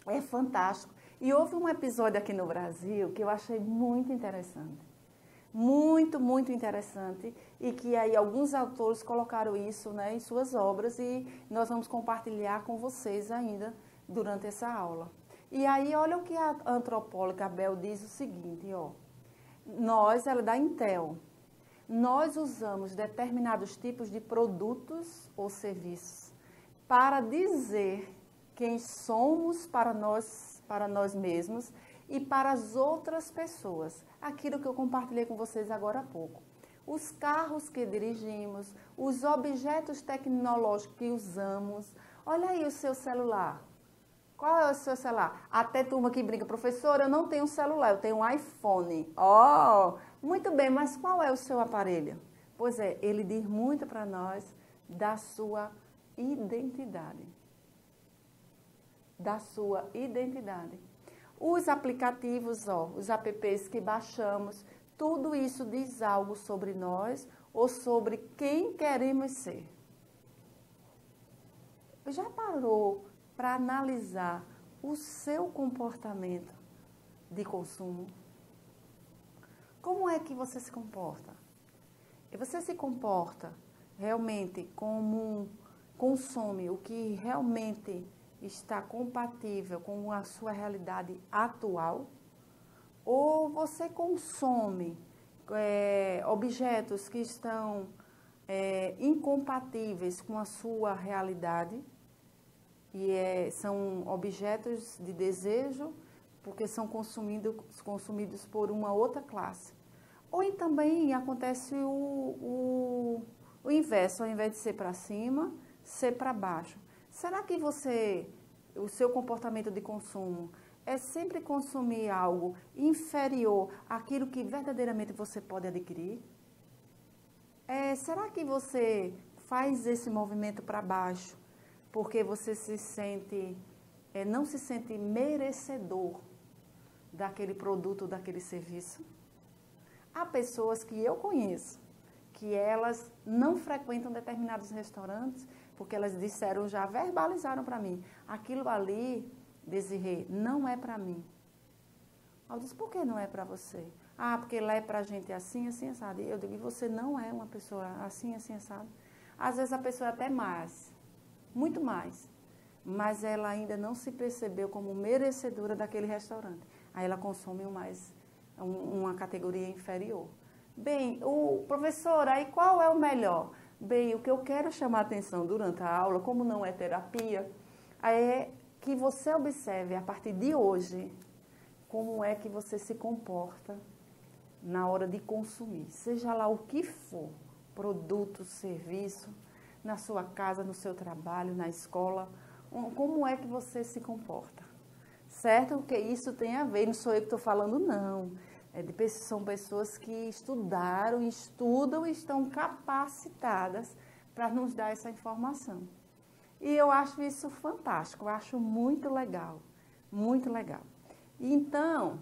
é fantástico. E houve um episódio aqui no Brasil que eu achei muito interessante. Muito, muito interessante, e que aí alguns autores colocaram isso, né, em suas obras, e nós vamos compartilhar com vocês ainda durante essa aula. E aí, olha o que a antropóloga Bel diz o seguinte, ó. Ela é da Intel, nós usamos determinados tipos de produtos ou serviços para dizer quem somos para nós mesmos e para as outras pessoas. Aquilo que eu compartilhei com vocês agora há pouco. Os carros que dirigimos, os objetos tecnológicos que usamos. Olha aí o seu celular. Qual é o seu celular? Até turma que brinca, professora, eu não tenho um celular, eu tenho um iPhone. Oh, muito bem, mas qual é o seu aparelho? Pois é, ele diz muito para nós da sua identidade. Da sua identidade. Os aplicativos, os apps que baixamos, tudo isso diz algo sobre nós ou sobre quem queremos ser. Já parou para analisar o seu comportamento de consumo? Como é que você se comporta? E você se comporta realmente como consome o que realmente está compatível com a sua realidade atual? Ou você consome objetos que estão incompatíveis com a sua realidade e são objetos de desejo porque são consumidos por uma outra classe? Ou também acontece o inverso, ao invés de ser para cima, ser para baixo. Será que o seu comportamento de consumo é sempre consumir algo inferior àquilo que verdadeiramente você pode adquirir? Será que você faz esse movimento para baixo porque você não se sente merecedor daquele produto, daquele serviço? Há pessoas que eu conheço que elas não frequentam determinados restaurantes porque elas disseram, já verbalizaram para mim, aquilo ali, Desirê, não é para mim. Eu disse, por que não é para você? Ah, porque lá é para gente assim, assim, assado. Eu digo, e você não é uma pessoa assim, assim, assado? Às vezes a pessoa é até mais, muito mais, mas ela ainda não se percebeu como merecedora daquele restaurante. Aí ela consome uma categoria inferior. Bem, professor, aí qual é o melhor? Bem, o que eu quero chamar a atenção durante a aula, como não é terapia, é que você observe a partir de hoje como é que você se comporta na hora de consumir, seja lá o que for, produto, serviço, na sua casa, no seu trabalho, na escola, como é que você se comporta, certo? Porque isso tem a ver, não sou eu que estou falando, não. São pessoas que estudaram, estudam e estão capacitadas para nos dar essa informação. E eu acho isso fantástico, eu acho muito legal, muito legal. Então,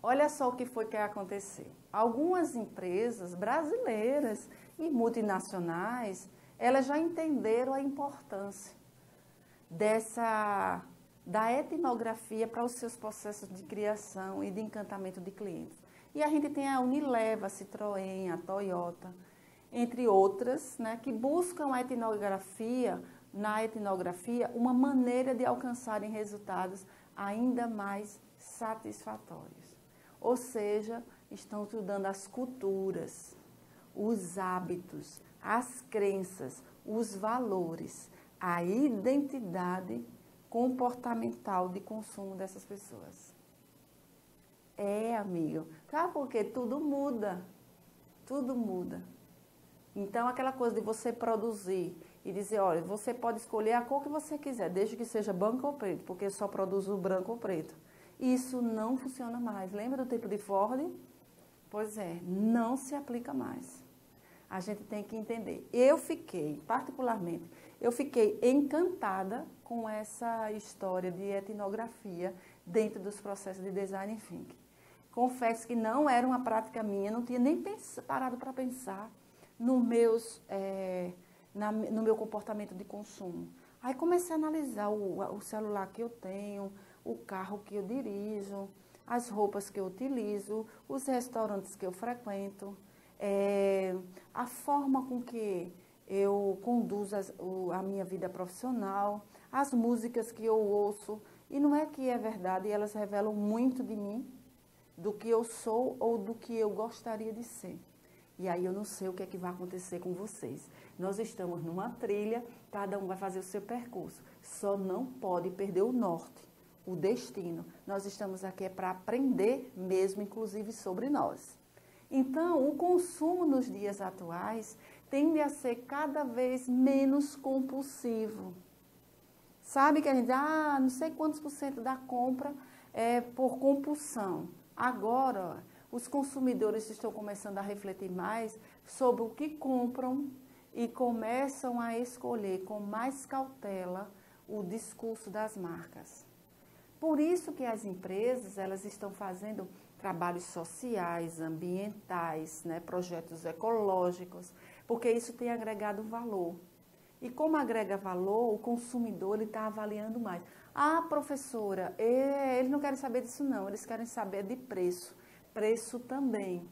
olha só o que foi que aconteceu. Algumas empresas brasileiras e multinacionais, elas já entenderam a importância da etnografia para os seus processos de criação e de encantamento de clientes. E a gente tem a Unilever, a Citroën, a Toyota, entre outras, né, que buscam na etnografia, uma maneira de alcançarem resultados ainda mais satisfatórios. Ou seja, estão estudando as culturas, os hábitos, as crenças, os valores, a identidade comportamental de consumo dessas pessoas. Amigo, sabe por quê? Tudo muda, tudo muda. Então, aquela coisa de você produzir e dizer, olha, você pode escolher a cor que você quiser, desde que seja branco ou preto, porque eu só produzo branco ou preto. Isso não funciona mais. Lembra do tempo de Ford? Pois é, não se aplica mais. A gente tem que entender. Particularmente, eu fiquei encantada com essa história de etnografia dentro dos processos de design thinking. Confesso que não era uma prática minha, não tinha nem parado para pensar no meu comportamento de consumo. Aí comecei a analisar o celular que eu tenho, o carro que eu dirijo, as roupas que eu utilizo, os restaurantes que eu frequento, a forma com que eu conduzo a minha vida profissional, as músicas que eu ouço. E não é que é verdade, elas revelam muito de mim, do que eu sou ou do que eu gostaria de ser. E aí eu não sei o que é que vai acontecer com vocês. Nós estamos numa trilha, cada um vai fazer o seu percurso. Só não pode perder o norte, o destino. Nós estamos aqui para aprender mesmo, inclusive, sobre nós. Então, o consumo nos dias atuais tende a ser cada vez menos compulsivo. Sabe que a gente diz, não sei quantos % da compra é por compulsão. Agora, os consumidores estão começando a refletir mais sobre o que compram e começam a escolher com mais cautela o discurso das marcas. Por isso que as empresas, elas estão fazendo trabalhos sociais, ambientais, né, projetos ecológicos, porque isso tem agregado valor. E como agrega valor, o consumidor está avaliando mais. Professora, eles não querem saber disso não, eles querem saber de preço. Preço também.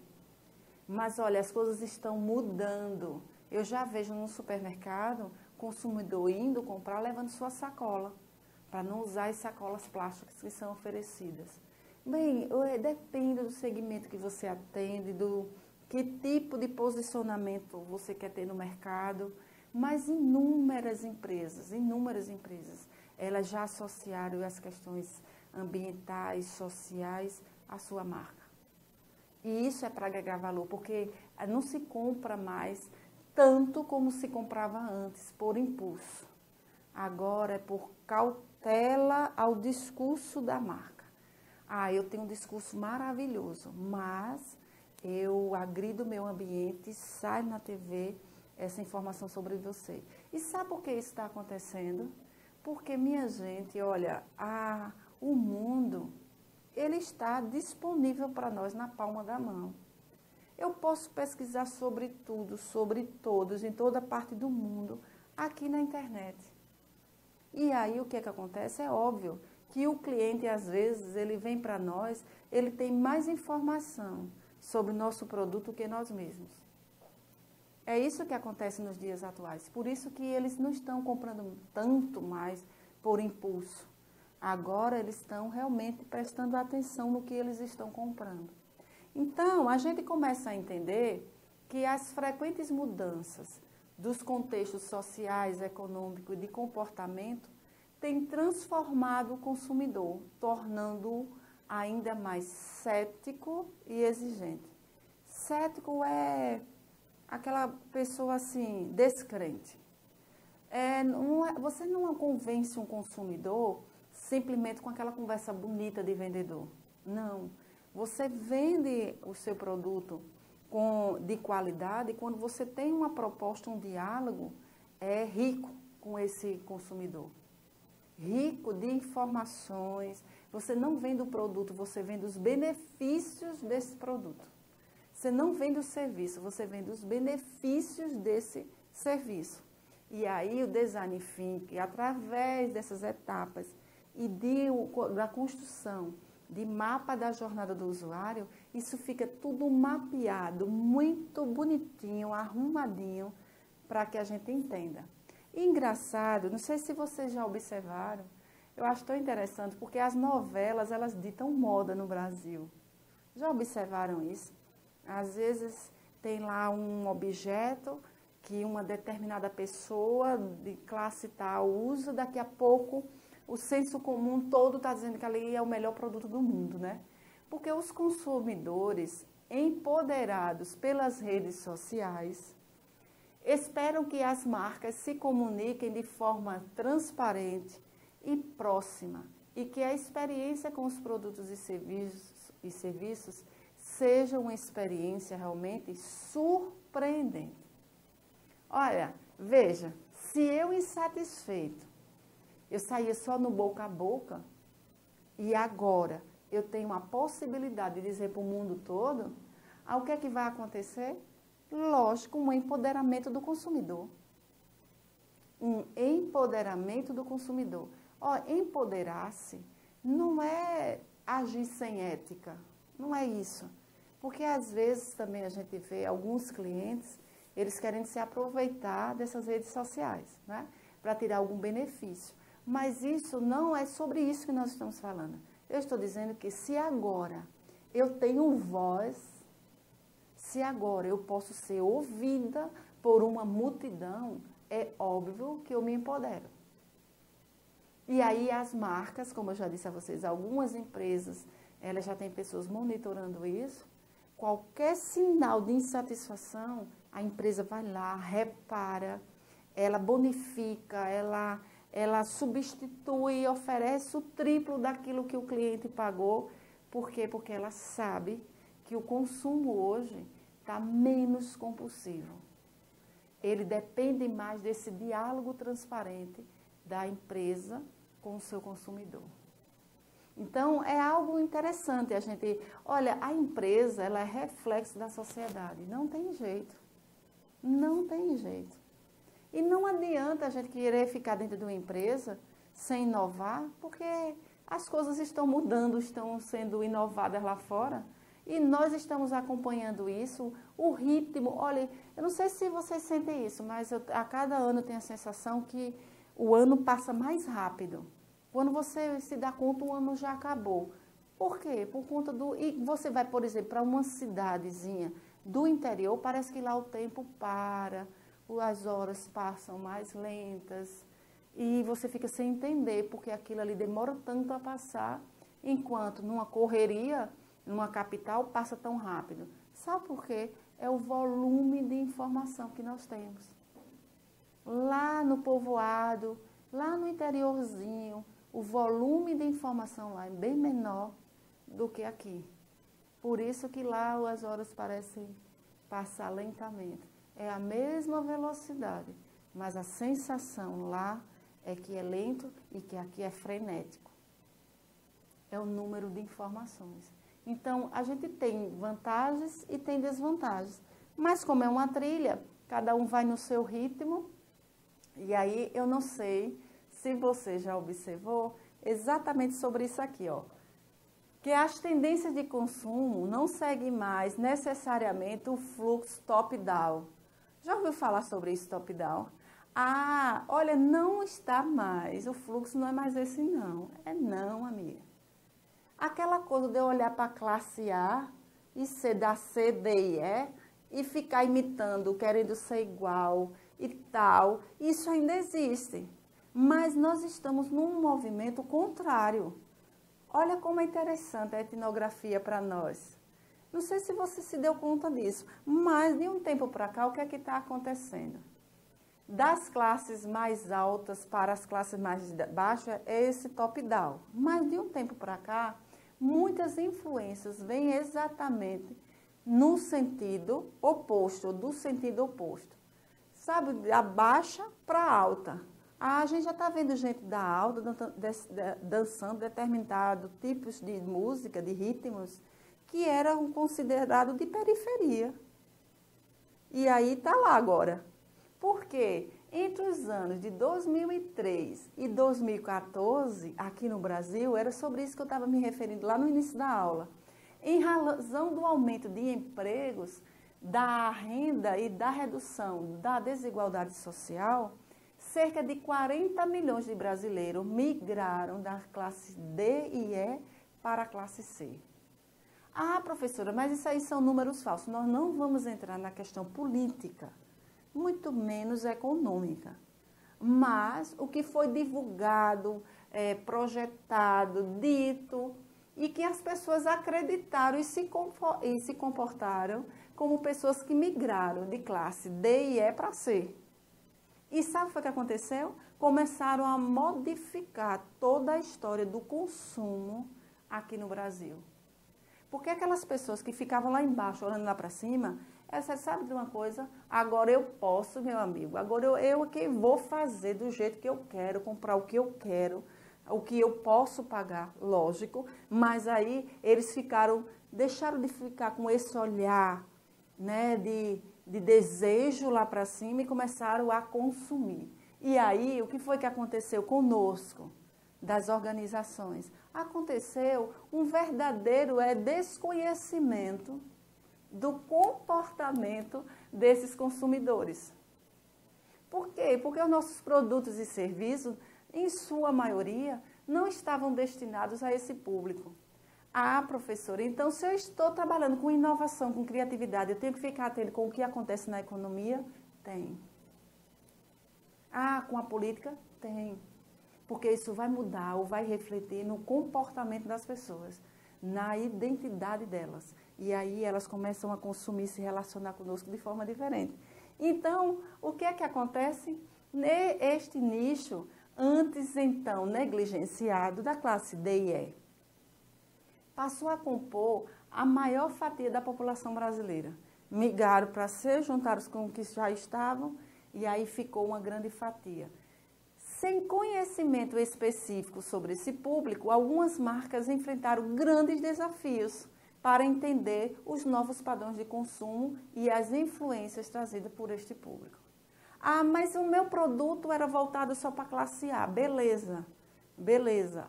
Mas olha, as coisas estão mudando. Eu já vejo no supermercado, consumidor indo comprar, levando sua sacola, para não usar as sacolas plásticas que são oferecidas. Bem, depende do segmento que você atende, do que tipo de posicionamento você quer ter no mercado, mas inúmeras empresas, elas já associaram as questões ambientais, sociais à sua marca. E isso é para agregar valor, porque não se compra mais tanto como se comprava antes, por impulso. Agora é por cautela ao discurso da marca. Eu tenho um discurso maravilhoso, mas eu agrido o meu ambiente, sai na TV essa informação sobre você. E sabe por que isso está acontecendo? Porque, minha gente, olha, o mundo, ele está disponível para nós na palma da mão. Eu posso pesquisar sobre tudo, sobre todos, em toda parte do mundo, aqui na internet. E aí o que é que acontece? É óbvio que o cliente, às vezes, ele vem para nós, ele tem mais informação sobre o nosso produto que nós mesmos. É isso que acontece nos dias atuais. Por isso que eles não estão comprando tanto mais por impulso. Agora eles estão realmente prestando atenção no que eles estão comprando. Então, a gente começa a entender que as frequentes mudanças dos contextos sociais, econômicos e de comportamento têm transformado o consumidor, tornando-o ainda mais cético e exigente. Cético é aquela pessoa assim, descrente. Você não convence um consumidor simplesmente com aquela conversa bonita de vendedor. Não. Você vende o seu produto de qualidade quando você tem uma proposta, um diálogo rico com esse consumidor. Rico de informações. Você não vende o produto, você vende os benefícios desse produto. Você não vende o serviço, você vende os benefícios desse serviço. E aí o design thinking, através dessas etapas e da construção de mapa da jornada do usuário, isso fica tudo mapeado, muito bonitinho, arrumadinho, para que a gente entenda. E engraçado, não sei se vocês já observaram, eu acho tão interessante, porque as novelas, elas ditam moda no Brasil. Já observaram isso? Às vezes tem lá um objeto que uma determinada pessoa de classe tal usa, daqui a pouco o senso comum todo está dizendo que ali é o melhor produto do mundo, né? Porque os consumidores, empoderados pelas redes sociais, esperam que as marcas se comuniquem de forma transparente e próxima e que a experiência com os produtos e serviços seja uma experiência realmente surpreendente. Olha, veja, se eu insatisfeito, eu saía só no boca a boca e agora eu tenho a possibilidade de dizer para o mundo todo, o que é que vai acontecer? Lógico, um empoderamento do consumidor. Um empoderamento do consumidor. Empoderar-se não é agir sem ética, não é isso. Porque às vezes também a gente vê alguns clientes, eles querem se aproveitar dessas redes sociais, né? Para tirar algum benefício. Mas isso não é sobre isso que nós estamos falando. Eu estou dizendo que se agora eu tenho voz, se agora eu posso ser ouvida por uma multidão, é óbvio que eu me empodero. E aí as marcas, como eu já disse a vocês, algumas empresas, elas já têm pessoas monitorando isso. Qualquer sinal de insatisfação, a empresa vai lá, repara, ela bonifica, ela substitui e oferece o triplo daquilo que o cliente pagou. Por quê? Porque ela sabe que o consumo hoje está menos compulsivo. Ele depende mais desse diálogo transparente da empresa com o seu consumidor. Então, é algo interessante a gente... Olha, a empresa, ela é reflexo da sociedade. Não tem jeito. Não tem jeito. E não adianta a gente querer ficar dentro de uma empresa sem inovar, porque as coisas estão mudando, estão sendo inovadas lá fora. E nós estamos acompanhando isso, o ritmo. Olha, eu não sei se vocês sentem isso, mas a cada ano eu tenho a sensação que o ano passa mais rápido. Quando você se dá conta, o ano já acabou. Por quê? Por conta do... E você vai, por exemplo, para uma cidadezinha do interior, parece que lá o tempo para, as horas passam mais lentas, e você fica sem entender porque aquilo ali demora tanto a passar, enquanto numa correria, numa capital, passa tão rápido. Sabe por quê? É o volume de informação que nós temos. Lá no povoado, lá no interiorzinho, o volume de informação lá é bem menor do que aqui. Por isso que lá as horas parecem passar lentamente. É a mesma velocidade, mas a sensação lá é que é lento e que aqui é frenético. É o número de informações. Então, a gente tem vantagens e tem desvantagens. Mas como é uma trilha, cada um vai no seu ritmo. E aí, eu não sei se você já observou exatamente sobre isso aqui, ó. Que as tendências de consumo não seguem mais necessariamente o fluxo top-down. Já ouviu falar sobre isso, top-down? Ah, olha, não está mais, o fluxo não é mais esse não. É não, amiga. Aquela coisa de eu olhar para a classe A e ser da C, D e E ficar imitando, querendo ser igual e tal, isso ainda existe. Mas nós estamos num movimento contrário. Olha como é interessante a etnografia para nós. Não sei se você se deu conta disso, mas de um tempo para cá, o que é que está acontecendo? Das classes mais altas para as classes mais baixas, é esse top-down. Mas de um tempo para cá, muitas influências vêm exatamente no sentido oposto, do sentido oposto. Sabe, da baixa para a alta. A gente já está vendo gente da alta dançando determinados tipos de música, de ritmos, que eram considerados de periferia. E aí está lá agora. Por quê? Entre os anos de 2003 e 2014, aqui no Brasil, era sobre isso que eu estava me referindo lá no início da aula. Em razão do aumento de empregos, da renda e da redução da desigualdade social, cerca de 40 milhões de brasileiros migraram da classe D e E para a classe C. Ah, professora, mas isso aí são números falsos. Nós não vamos entrar na questão política, muito menos econômica. Mas o que foi divulgado, projetado, dito, e que as pessoas acreditaram e se comportaram como pessoas que migraram de classe D e E para C. E sabe o que aconteceu? Começaram a modificar toda a história do consumo aqui no Brasil. Porque aquelas pessoas que ficavam lá embaixo, olhando lá para cima, você sabe de uma coisa? Agora eu posso, meu amigo, agora eu que vou fazer do jeito que eu quero, comprar o que eu quero, o que eu posso pagar, lógico, mas aí eles deixaram de ficar com esse olhar, né, de desejo lá para cima e começaram a consumir. E aí, o que foi que aconteceu conosco, das organizações? Aconteceu um verdadeiro desconhecimento do comportamento desses consumidores. Por quê? Porque os nossos produtos e serviços, em sua maioria, não estavam destinados a esse público. Ah, professora, então se eu estou trabalhando com inovação, com criatividade, eu tenho que ficar atento com o que acontece na economia? Tem. Ah, com a política? Tem. Porque isso vai mudar ou vai refletir no comportamento das pessoas, na identidade delas. E aí elas começam a consumir, se relacionar conosco de forma diferente. Então, o que é que acontece? Este nicho, antes então negligenciado, da classe D e E, passou a compor a maior fatia da população brasileira. Migraram para C, juntaram-se com os que já estavam, e aí ficou uma grande fatia. Sem conhecimento específico sobre esse público, algumas marcas enfrentaram grandes desafios para entender os novos padrões de consumo e as influências trazidas por este público. Ah, mas o meu produto era voltado só para a classe A. Beleza,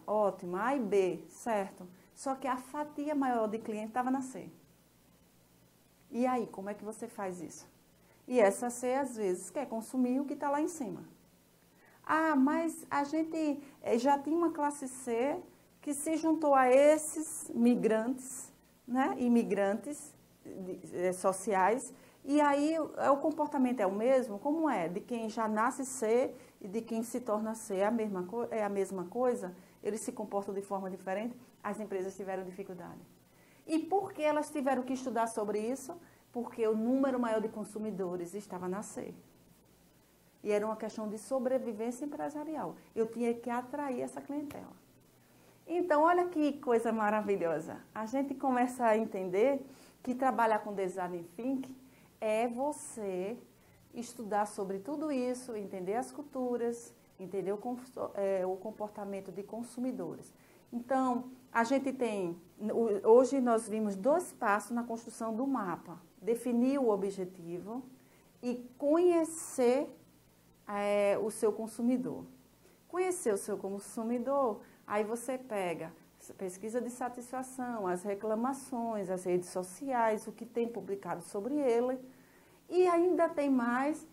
ótimo, A e B, certo. Só que a fatia maior de cliente estava na C. E aí, como é que você faz isso? E essa C, às vezes, quer consumir o que está lá em cima. Ah, mas a gente já tinha uma classe C que se juntou a esses migrantes, né, imigrantes sociais, e aí o comportamento é o mesmo? Como é? De quem já nasce C e de quem se torna C é a mesma coisa? Eles se comportam de forma diferente? As empresas tiveram dificuldade. E por que elas tiveram que estudar sobre isso? Porque o número maior de consumidores estava na C. E era uma questão de sobrevivência empresarial. Eu tinha que atrair essa clientela. Então, olha que coisa maravilhosa. A gente começa a entender que trabalhar com design thinking é você estudar sobre tudo isso, entender as culturas, entender o comportamento de consumidores. Então, a gente tem, hoje nós vimos 2 passos na construção do mapa. Definir o objetivo e conhecer o seu consumidor. Conhecer o seu consumidor, aí você pega pesquisa de satisfação, as reclamações, as redes sociais, o que tem publicado sobre ele. E ainda tem mais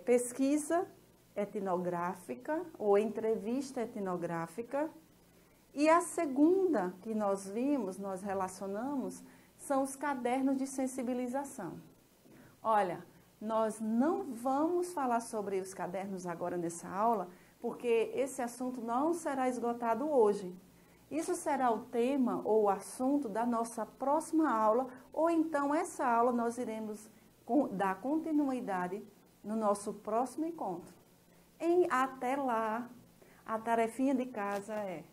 pesquisa etnográfica ou entrevista etnográfica. E a segunda que nós vimos, nós relacionamos, são os cadernos de sensibilização. Olha, nós não vamos falar sobre os cadernos agora nessa aula, porque esse assunto não será esgotado hoje. Isso será o tema ou o assunto da nossa próxima aula, ou então essa aula nós iremos dar continuidade no nosso próximo encontro. Até lá, a tarefinha de casa é: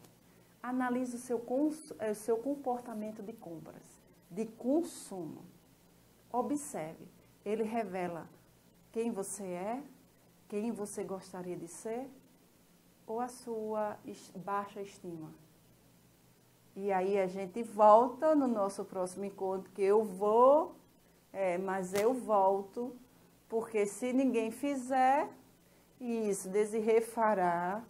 analise o seu comportamento de compras, de consumo. Observe, ele revela quem você é, quem você gostaria de ser, ou a sua baixa estima. E aí a gente volta no nosso próximo encontro, que eu vou, mas eu volto, porque se ninguém fizer, isso, Desirê fará,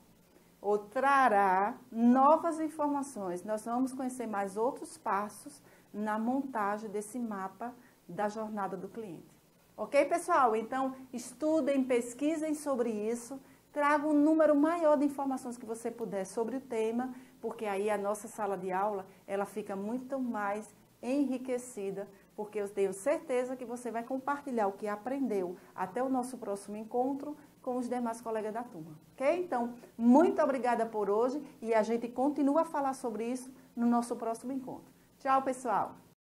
ou trará novas informações. Nós vamos conhecer mais outros passos na montagem desse mapa da jornada do cliente. Ok, pessoal? Então, estudem, pesquisem sobre isso, tragam um número maior de informações que você puder sobre o tema, porque aí a nossa sala de aula, ela fica muito mais enriquecida, porque eu tenho certeza que você vai compartilhar o que aprendeu até o nosso próximo encontro com os demais colegas da turma, ok? Então, muito obrigada por hoje e a gente continua a falar sobre isso no nosso próximo encontro. Tchau, pessoal!